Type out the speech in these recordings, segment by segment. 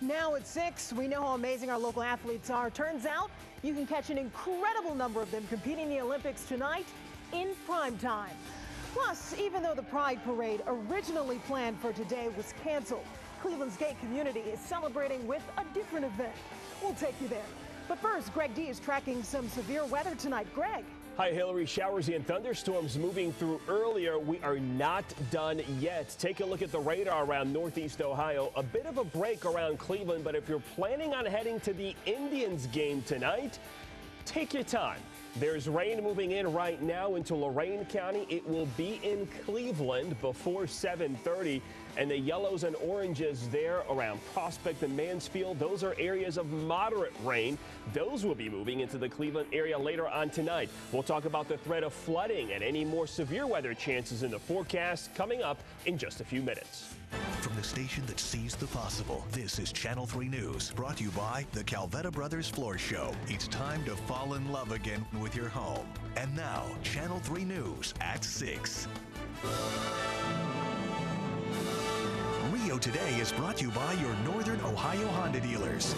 Now at 6, we know how amazing our local athletes are. Turns out you can catch an incredible number of them competing in the Olympics tonight in prime time. Plus, even though the Pride Parade originally planned for today was canceled, Cleveland's gay community is celebrating with a different event. We'll take you there. But first, Greg D is tracking some severe weather tonight. Greg. Hi, Hillary. Showers and thunderstorms moving through earlier. We are not done yet. Take a look at the radar around Northeast Ohio. A bit of a break around Cleveland, but if you're planning on heading to the Indians game tonight, take your time. There's rain moving in right now into Lorain County. It will be in Cleveland before 7:30. And the yellows and oranges there around Prospect and Mansfield, those are areas of moderate rain. Those will be moving into the Cleveland area later on tonight. We'll talk about the threat of flooding and any more severe weather chances in the forecast coming up in just a few minutes. From the station that sees the possible, this is Channel 3 News, brought to you by the Calvetta Brothers Floor Show. It's time to fall in love again with your home. And now, Channel 3 News at 6. Rio Today is brought to you by your Northern Ohio Honda dealers.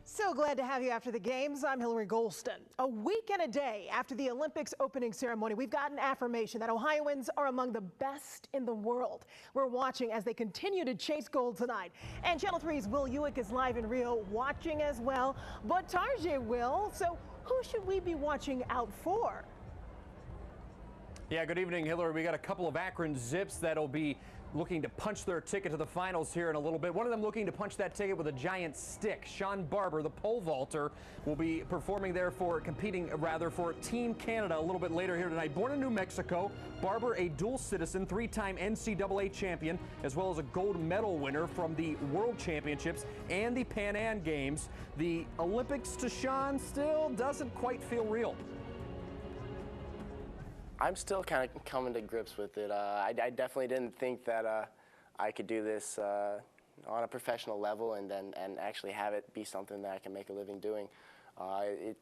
So glad to have you after the games. I'm Hillary Golston. A week and a day after the Olympics opening ceremony, we've gotten affirmation that Ohioans are among the best in the world. We're watching as they continue to chase gold tonight. And Channel 3's Will Ewick is live in Rio watching as well. But Tarjay will. So who should we be watching out for? Yeah, good evening, Hillary. We got a couple of Akron Zips that'll be looking to punch their ticket to the finals here in a little bit. One of them looking to punch that ticket with a giant stick. Sean Barber, the pole vaulter, will be competing for Team Canada a little bit later here tonight. Born in New Mexico, Barber a dual citizen, 3-time NCAA champion, as well as a gold medal winner from the World Championships and the Pan Am Games. The Olympics to Sean still doesn't quite feel real. I'm still kind of coming to grips with it. I definitely didn't think that I could do this on a professional level and actually have it be something that I can make a living doing. I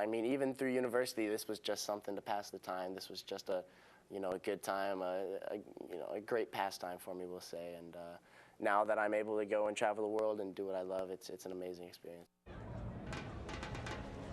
mean, even through university, this was just something to pass the time. This was just a good time, a great pastime for me, we'll say. And now that I'm able to go and travel the world and do what I love, it's an amazing experience.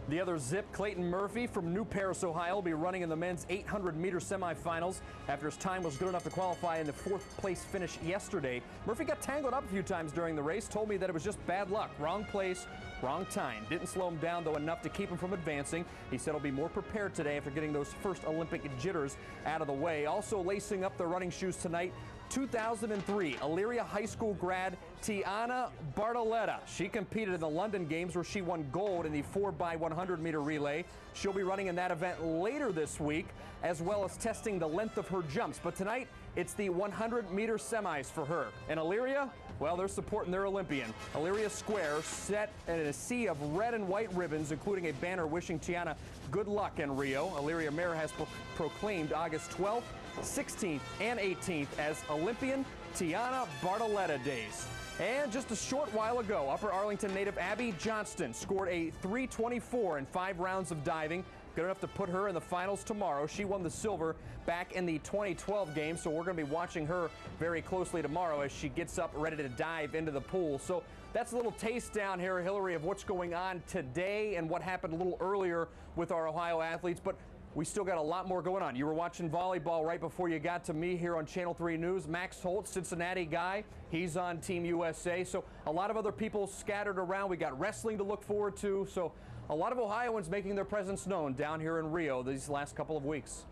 The other Zip, Clayton Murphy from New Paris, Ohio, will be running in the men's 800-meter semifinals after his time was good enough to qualify in the 4th-place finish yesterday. Murphy got tangled up a few times during the race, told me that it was just bad luck. Wrong place, wrong time. Didn't slow him down, though, enough to keep him from advancing. He said he'll be more prepared today after getting those first Olympic jitters out of the way. Also lacing up their running shoes tonight, 2003 Elyria High School grad Tiana Bartoletta. She competed in the London Games where she won gold in the 4x100 meter relay. She'll be running in that event later this week, as well as testing the length of her jumps. But tonight, it's the 100-meter semis for her. And Elyria, well, they're supporting their Olympian. Elyria Square set in a sea of red and white ribbons, including a banner wishing Tiana good luck in Rio. Elyria Mayor has proclaimed August 12th, 16th, and 18th as Olympian Tiana Bartoletta Days. And just a short while ago, Upper Arlington native Abby Johnston scored a 3:24 in 5 rounds of diving. Good enough to put her in the finals tomorrow. She won the silver back in the 2012 game, so we're going to be watching her very closely tomorrow as she gets up ready to dive into the pool. So that's a little taste down here, Hillary, of what's going on today and what happened a little earlier with our Ohio athletes. But we still got a lot more going on. You were watching volleyball right before you got to me here on Channel 3 News. Max Holt, Cincinnati guy, he's on Team USA. So a lot of other people scattered around. We got wrestling to look forward to. So a lot of Ohioans making their presence known down here in Rio these last couple of weeks.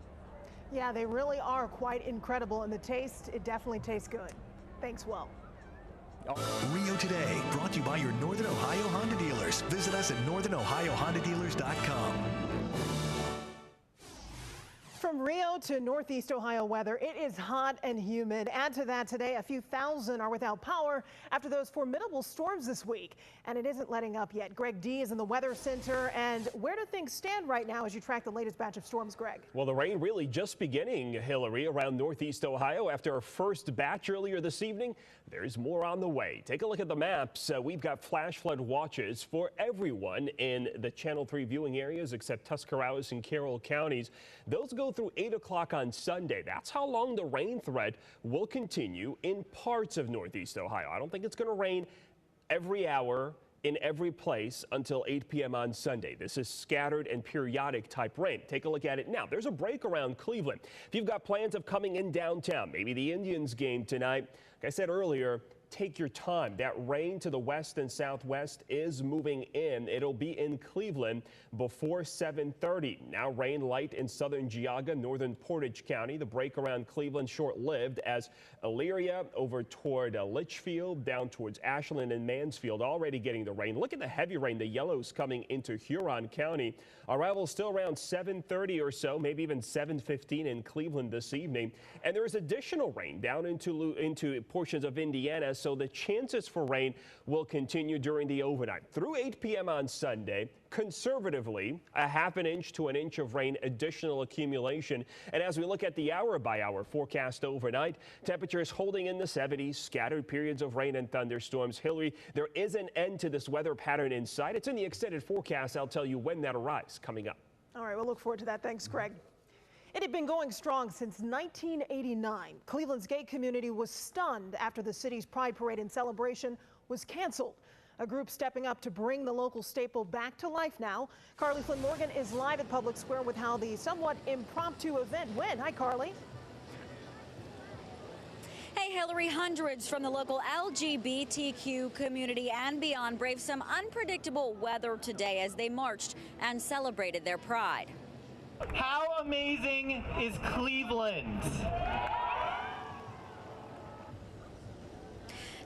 Yeah, they really are quite incredible. And the taste, it definitely tastes good. Thanks, Will. Rio Today, brought to you by your Northern Ohio Honda dealers. Visit us at northernohiohondadealers.com. From Rio to Northeast Ohio weather, it is hot and humid. Add to that today, a few thousand are without power after those formidable storms this week. And it isn't letting up yet. Greg D is in the Weather Center. And where do things stand right now as you track the latest batch of storms, Greg? Well, the rain really just beginning, Hillary, around Northeast Ohio. After our first batch earlier this evening, there's more on the way. Take a look at the maps. We've got flash flood watches for everyone in the Channel 3 viewing areas except Tuscarawas and Carroll counties. Those go through 8 o'clock on Sunday. That's how long the rain threat will continue in parts of Northeast Ohio. I don't think it's going to rain every hour in every place until 8 p.m. on Sunday. This is scattered and periodic type rain. Take a look at it now. There's a break around Cleveland. If you've got plans of coming in downtown, maybe the Indians game tonight, like I said earlier, take your time. That rain to the west and southwest is moving in. It'll be in Cleveland before 7:30. Now rain light in southern Geauga, northern Portage County. The break around Cleveland short-lived as Elyria over toward Litchfield, down towards Ashland and Mansfield already getting the rain. Look at the heavy rain. The yellows coming into Huron County. Arrival still around 7:30 or so, maybe even 7:15 in Cleveland this evening. And there is additional rain down into portions of Indiana. So the chances for rain will continue during the overnight through 8 p.m. on Sunday. Conservatively, a half an inch to an inch of rain, additional accumulation. And as we look at the hour-by-hour forecast overnight, temperatures holding in the 70s, scattered periods of rain and thunderstorms. Hillary, there is an end to this weather pattern in sight. It's in the extended forecast. I'll tell you when that arrives coming up. All right, we'll look forward to that. Thanks, Craig. It had been going strong since 1989. Cleveland's gay community was stunned after the city's Pride Parade and celebration was canceled. A group stepping up to bring the local staple back to life now. Carly Flynn Morgan is live at Public Square with how the somewhat impromptu event went. Hi, Carly. Hey, Hillary, hundreds from the local LGBTQ community and beyond braved some unpredictable weather today as they marched and celebrated their pride. How amazing is Cleveland?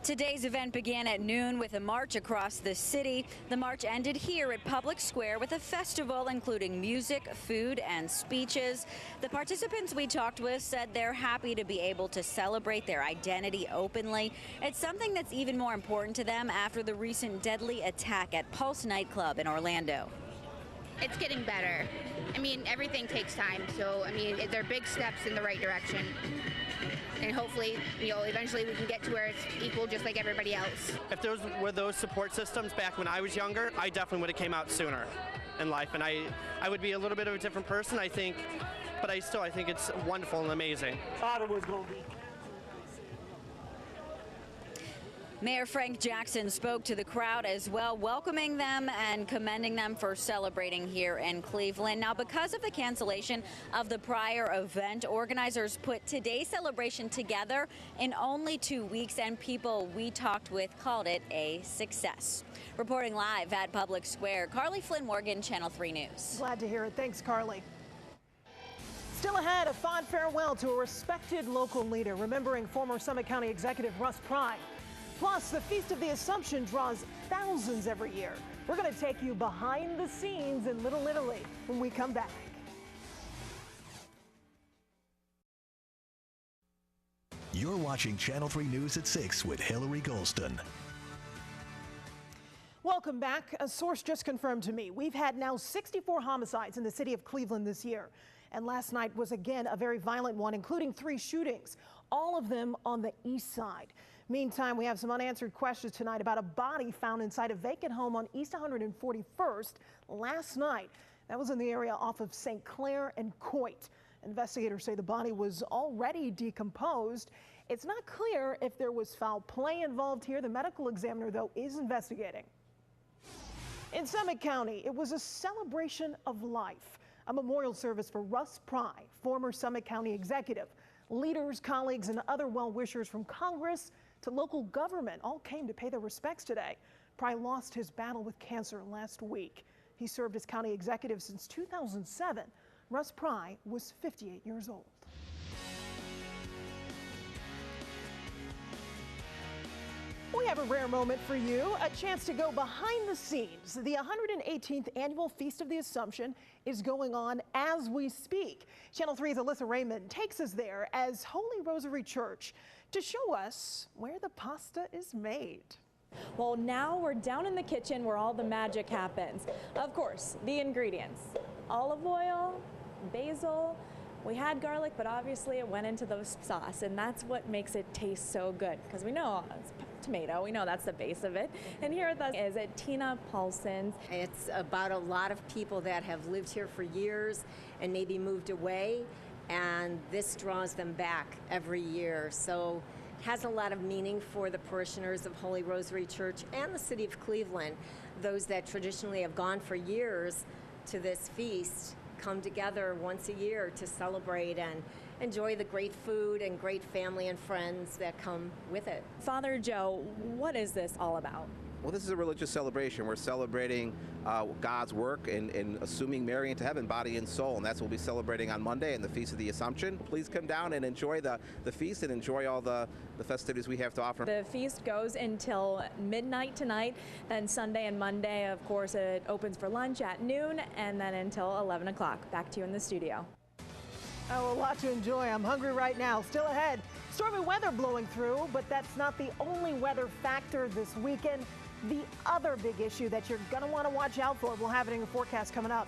Today's event began at noon with a march across the city. The march ended here at Public Square with a festival including music, food, and speeches. The participants we talked with said they're happy to be able to celebrate their identity openly. It's something that's even more important to them after the recent deadly attack at Pulse nightclub in Orlando. It's getting better. I mean, everything takes time, so I mean, they're big steps in the right direction. And hopefully, eventually we can get to where it's equal just like everybody else. If those were those support systems back when I was younger, I definitely would have came out sooner in life, and I would be a little bit of a different person, I think, but I think it's wonderful and amazing. Ottawa's going to be. Mayor Frank Jackson spoke to the crowd as well, welcoming them and commending them for celebrating here in Cleveland. Now, because of the cancellation of the prior event, organizers put today's celebration together in only 2 weeks, and people we talked with called it a success. Reporting live at Public Square, Carly Flynn Morgan, Channel 3 News. Glad to hear it. Thanks, Carly. Still ahead, a fond farewell to a respected local leader, remembering former Summit County Executive Russ Pry. Plus, the Feast of the Assumption draws thousands every year. We're going to take you behind the scenes in Little Italy when we come back. You're watching Channel 3 News at 6 with Hillary Golston. Welcome back. A source just confirmed to me we've had now 64 homicides in the city of Cleveland this year. And last night was again a very violent one, including 3 shootings, all of them on the east side. Meantime, we have some unanswered questions tonight about a body found inside a vacant home on East 141st last night. That was in the area off of St. Clair and Coit. Investigators say the body was already decomposed. It's not clear if there was foul play involved here. The medical examiner, though, is investigating. In Summit County, it was a celebration of life. A memorial service for Russ Pry, former Summit County executive. Leaders, colleagues, and other well-wishers from Congress to local government all came to pay their respects today. Pry lost his battle with cancer last week. He served as county executive since 2007. Russ Pry was 58 years old. We have a rare moment for you, a chance to go behind the scenes. The 118th annual Feast of the Assumption is going on as we speak. Channel 3's Alyssa Raymond takes us there as Holy Rosary Church to show us where the pasta is made. Well, now we're down in the kitchen where all the magic happens. Of course, the ingredients: olive oil, basil. We had garlic, but obviously it went into the sauce, and that's what makes it taste so good, because we know it's tomato. We know that's the base of it. And here with us is Tina Paulson. It's about a lot of people that have lived here for years and maybe moved away, and this draws them back every year. So it has a lot of meaning for the parishioners of Holy Rosary Church and the city of Cleveland. Those that traditionally have gone for years to this feast come together once a year to celebrate and enjoy the great food and great family and friends that come with it. Father Joe, what is this all about? Well, this is a religious celebration. We're celebrating God's work in assuming Mary into heaven, body and soul, and that's what we'll be celebrating on Monday in the Feast of the Assumption. Please come down and enjoy the feast and enjoy all the festivities we have to offer. The feast goes until midnight tonight, then Sunday and Monday, of course, it opens for lunch at noon, and then until 11 o'clock. Back to you in the studio. Oh, a lot to enjoy. I'm hungry right now. Still ahead, stormy weather blowing through, but that's not the only weather factor this weekend. The other big issue that you're going to want to watch out for, we'll have it in the forecast coming up.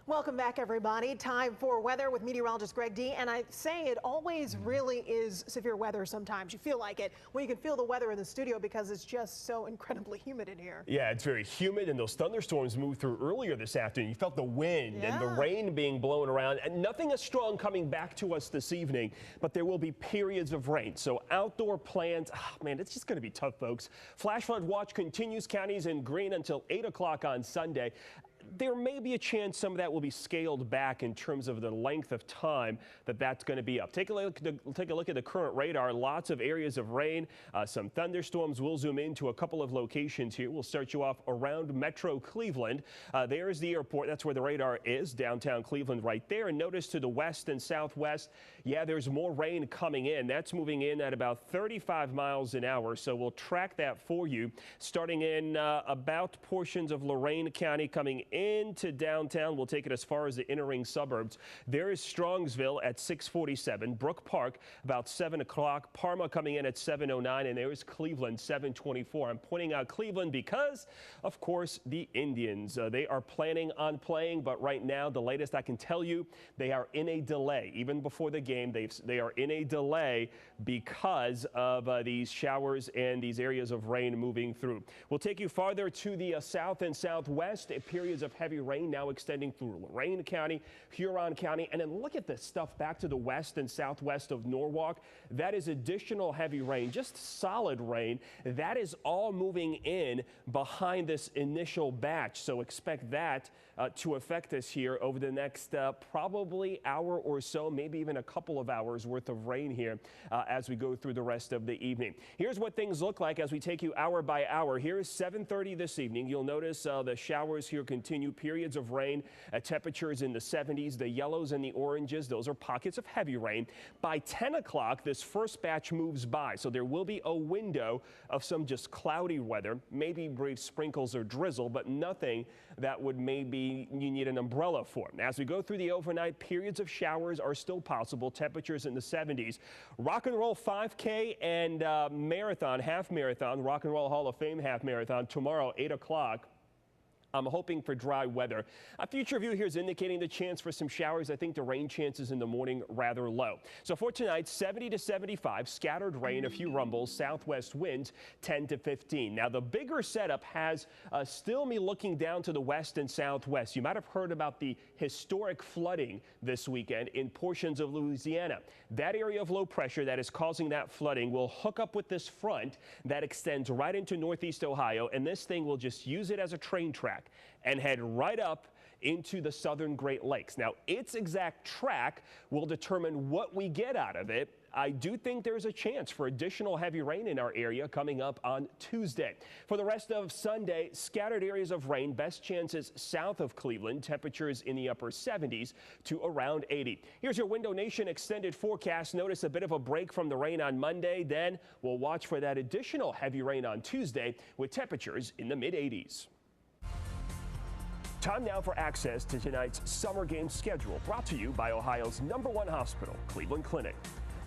Welcome back, everybody. Time for weather with meteorologist Greg D. And I say it always really is severe weather sometimes. You feel like it when you can feel the weather in the studio because it's just so incredibly humid in here. Yeah, it's very humid, and those thunderstorms moved through earlier this afternoon. You felt the wind and the rain being blown around, and nothing as strong coming back to us this evening, but there will be periods of rain. So outdoor plans, man, it's just going to be tough, folks. Flash flood watch continues. Counties in green until 8 o'clock on Sunday. There may be a chance some of that will be scaled back in terms of the length of time that's going to be up. Take a look at the current radar. Lots of areas of rain, some thunderstorms. We'll zoom into a couple of locations here. We'll start you off around Metro Cleveland. There's the airport. That's where the radar is, downtown Cleveland right there. And notice to the west and southwest, yeah, there's more rain coming in. That's moving in at about 35 miles an hour. So we'll track that for you, starting in about portions of Lorain County coming into downtown. We'll take it as far as the inner ring suburbs. There is Strongsville at 6:47, Brook Park about 7 o'clock, Parma coming in at 7:09, and there is Cleveland 7:24. I'm pointing out Cleveland because, of course, the Indians. They are planning on playing, but right now, the latest I can tell you, they are in a delay. Even before the game, they are in a delay because of these showers and these areas of rain moving through. We'll take you farther to the south and southwest. Periods of heavy rain now extending through Lorain County, Huron County, and then look at this stuff back to the west and southwest of Norwalk. That is additional heavy rain, just solid rain. That is all moving in behind this initial batch. So expect that to affect us here over the next probably hour or so, maybe even a couple of hours worth of rain here as we go through the rest of the evening. Here's what things look like as we take you hour by hour. Here is 7:30 this evening. You'll notice the showers here continue. Periods of rain at temperatures in the 70s. The yellows and the oranges, those are pockets of heavy rain. By 10 o'clock, this first batch moves by. So there will be a window of some just cloudy weather, maybe brief sprinkles or drizzle, but nothing that would maybe you need an umbrella for. As we go through the overnight, periods of showers are still possible. Temperatures in the 70s. Rock and Roll 5K and marathon, half marathon, Rock and Roll Hall of Fame half marathon tomorrow, 8 o'clock. I'm hoping for dry weather. A future view here is indicating the chance for some showers. I think the rain chances in the morning rather low. So for tonight, 70 to 75, scattered rain, a few rumbles, southwest winds 10 to 15. Now the bigger setup has still me looking down to the west and southwest. You might have heard about the historic flooding this weekend in portions of Louisiana. That area of low pressure that is causing that flooding will hook up with this front that extends right into northeast Ohio, and this thing will just use it as a train track and head right up into the southern Great Lakes. Now, its exact track will determine what we get out of it. I do think there's a chance for additional heavy rain in our area coming up on Tuesday. For the rest of Sunday, scattered areas of rain, best chances south of Cleveland, temperatures in the upper 70s to around 80. Here's your Window Nation extended forecast. Notice a bit of a break from the rain on Monday. Then we'll watch for that additional heavy rain on Tuesday with temperatures in the mid-80s. Time now for access to tonight's summer game schedule, brought to you by Ohio's #1 hospital, Cleveland Clinic.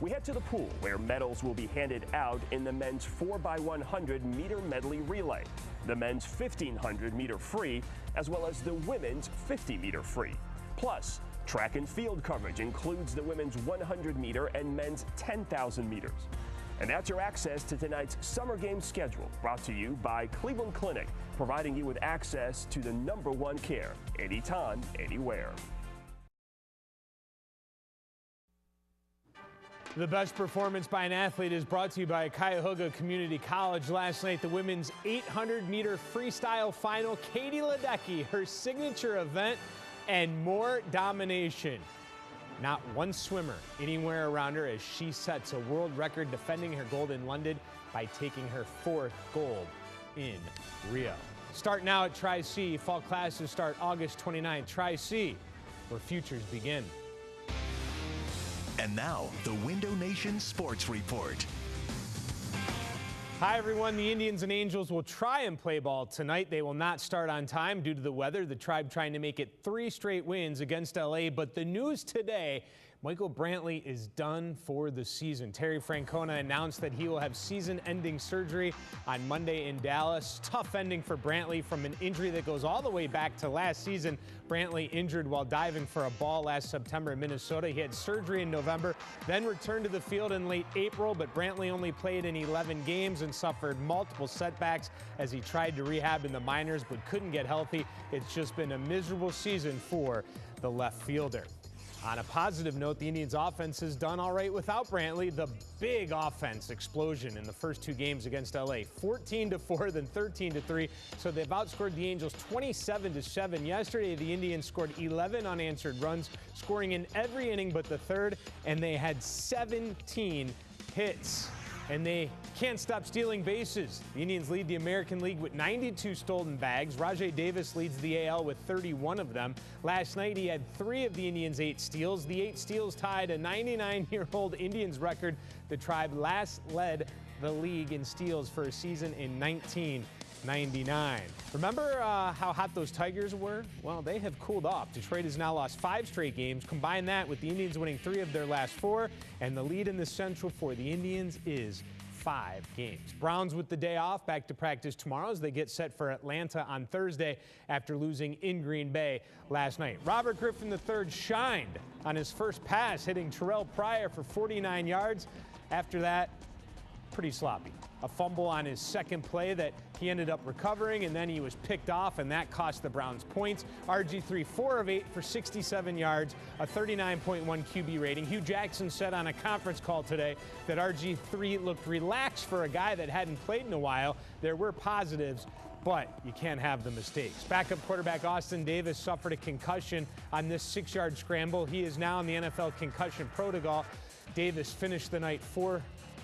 We head to the pool, where medals will be handed out in the men's 4x100 meter medley relay, the men's 1500 meter free, as well as the women's 50 meter free. Plus, track and field coverage includes the women's 100 meter and men's 10,000 meters. And that's your access to tonight's Summer Games schedule, brought to you by Cleveland Clinic, providing you with access to the #1 care anytime, anywhere. The best performance by an athlete is brought to you by Cuyahoga Community College. Last night, the women's 800-meter freestyle final, Katie Ledecky, her signature event, and more domination. Not one swimmer anywhere around her as she sets a world record, defending her gold in London by taking her 4th gold in Rio. Start now at Tri-C. Fall classes start August 29th. Tri-C, where futures begin. And now, the Window Nation Sports Report. Hi, everyone. The Indians and Angels will try and play ball tonight. They will not start on time due to the weather. The Tribe trying to make it 3 straight wins against LA. But the news today, Michael Brantley is done for the season. Terry Francona announced that he will have season-ending surgery on Monday in Dallas. Tough ending for Brantley from an injury that goes all the way back to last season. Brantley injured while diving for a ball last September in Minnesota. He had surgery in November, then returned to the field in late April, but Brantley only played in 11 games and suffered multiple setbacks as he tried to rehab in the minors but couldn't get healthy. It's just been a miserable season for the left fielder. On a positive note, the Indians' offense has done all right without Brantley. The big offense explosion in the first 2 games against LA, 14-4, then 13-3. So they've outscored the Angels 27-7. Yesterday, the Indians scored 11 unanswered runs, scoring in every inning but the 3rd, and they had 17 hits. And they can't stop stealing bases. The Indians lead the American League with 92 stolen bags. Rajai Davis leads the AL with 31 of them. Last night, he had 3 of the Indians' 8 steals. The 8 steals tied a 99-year-old Indians record. The Tribe last led the league in steals for a season in 1999. Remember how hot those Tigers were? Well, they have cooled off. Detroit has now lost 5 straight games. Combine that with the Indians winning 3 of their last 4, and the lead in the Central for the Indians is 5 games. Browns with the day off, back to practice tomorrow as they get set for Atlanta on Thursday after losing in Green Bay last night. Robert Griffin III shined on his first pass, hitting Terrell Pryor for 49 yards. After that, pretty sloppy. A fumble on his second play that he ended up recovering, and then he was picked off, and that cost the Browns points. RG3, 4 of 8 for 67 yards, a 39.1 QB rating. Hugh Jackson said on a conference call today that RG3 looked relaxed for a guy that hadn't played in a while. There were positives, but you can't have the mistakes. Backup quarterback Austin Davis suffered a concussion on this 6-yard scramble. He is now in the NFL concussion protocol. Davis finished the night 4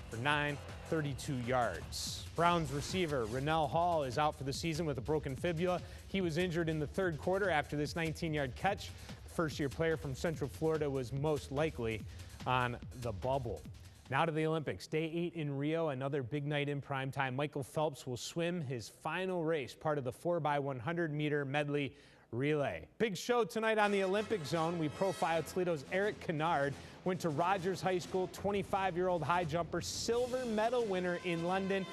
for 9. 32 yards. Browns receiver Rennell Hall is out for the season with a broken fibula. He was injured in the 3rd quarter after this 19-yard catch. The first-year player from Central Florida was most likely on the bubble. Now to the Olympics. Day 8 in Rio, another big night in primetime. Michael Phelps will swim his final race, part of the 4x100-meter medley relay. Big show tonight on the Olympic Zone. We profile Toledo's Eric Kennard. Went to Rogers High School, 25-year-old high jumper, silver medal winner in London.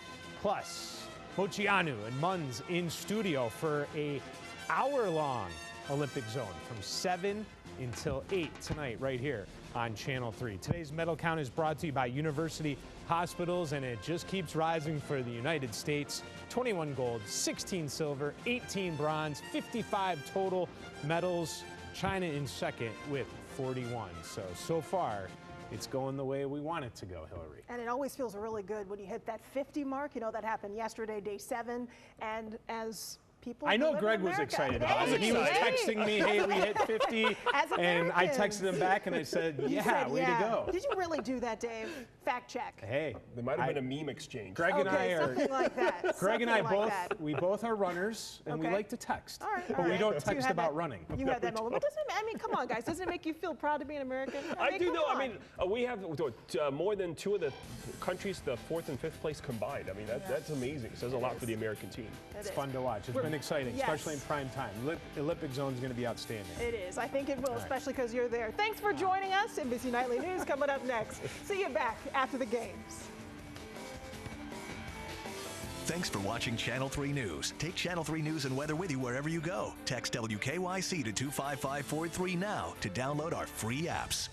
Plus, Mochianu and Munz in studio for a hour-long Olympic Zone from 7 until 8 tonight right here on Channel 3. Today's medal count is brought to you by University Hospitals, and it just keeps rising for the United States. 21 gold, 16 silver, 18 bronze, 55 total medals. China in second with 41. So far, it's going the way we want it to go, Hillary. And it always feels really good when you hit that 50 mark. You know, that happened yesterday, day 7. And as people I know Greg was excited about it. He was texting me, hey, we hit 50. And I texted him back and I said, yeah, way to go. Did you really do that, Dave? Fact check. Hey, there might have been a meme exchange. Greg and I are something like that. Greg and I we both are runners, and we like to text. All right, but we don't text about running. You had that moment. But doesn't it, I mean, come on, guys. Doesn't it make you feel proud to be an American? I do know. I mean, we have more than 2 of the countries, the 4th and 5th place combined. I mean, that's amazing. It says a lot for the American team. It's fun to watch. It's been exciting, especially in prime time. Olympic Zone is going to be outstanding. It is. I think it will, especially because you're there. Thanks for joining us. NBC Nightly News coming up next. See you back after the games. Thanks for watching Channel 3 News. Take Channel 3 News and weather with you wherever you go. Text WKYC to 25543 now to download our free apps.